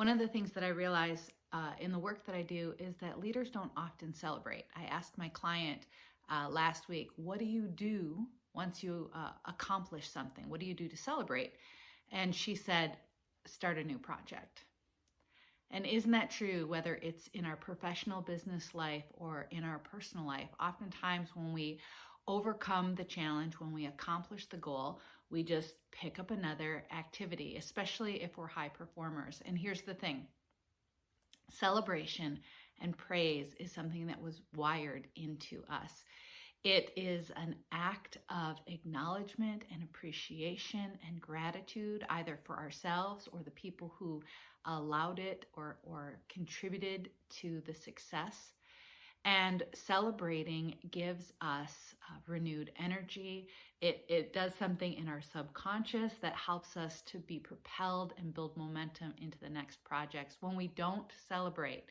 One of the things that I realize in the work that I do is that leaders don't often celebrate. I asked my client last week, what do you do once you accomplish something? What do you do to celebrate? And she said, start a new project. And isn't that true, whether it's in our professional business life or in our personal life? Oftentimes when we overcome the challenge, when we accomplish the goal, we just pick up another activity, especially if we're high performers. And here's the thing, celebration and praise is something that was wired into us. It is an act of acknowledgement and appreciation and gratitude, either for ourselves or the people who allowed it or contributed to the success. And celebrating gives us renewed energy. It does something in our subconscious that helps us to be propelled and build momentum into the next projects. When we don't celebrate,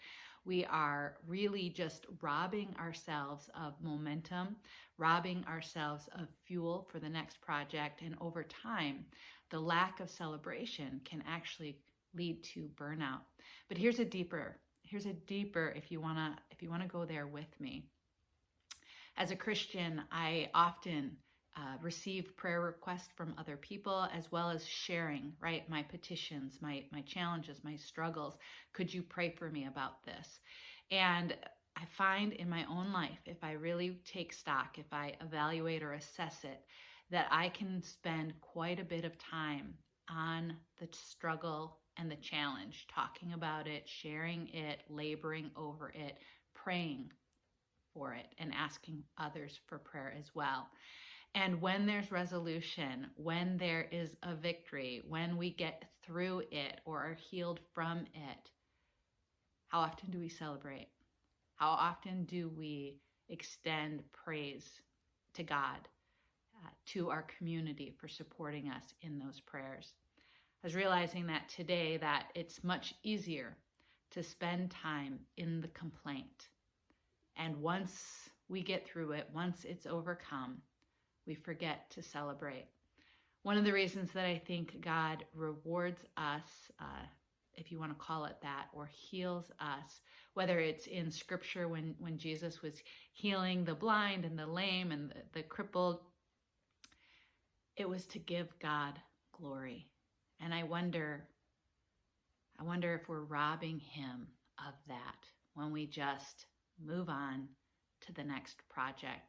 we are really just robbing ourselves of momentum, robbing ourselves of fuel for the next project. And over time, the lack of celebration can actually lead to burnout. But here's a deeper, if you wanna go there with me. As a Christian, I often receive prayer requests from other people, as well as sharing, right? My petitions, my challenges, my struggles. Could you pray for me about this? And I find in my own life, if I really take stock, if I evaluate or assess it, that I can spend quite a bit of time on the struggle and the challenge, talking about it, sharing it, laboring over it, praying for it, and asking others for prayer as well. And when there's resolution, when there is a victory, when we get through it or are healed from it, how often do we celebrate? How often do we extend praise to God, to our community for supporting us in those prayers? I was realizing that today that it's much easier to spend time in the complaint. And once we get through it, once it's overcome, we forget to celebrate. One of the reasons that I think God rewards us, if you want to call it that, or heals us, whether it's in scripture when Jesus was healing the blind and the lame and the crippled, it was to give God glory. And I wonder if we're robbing him of that when we just move on to the next project.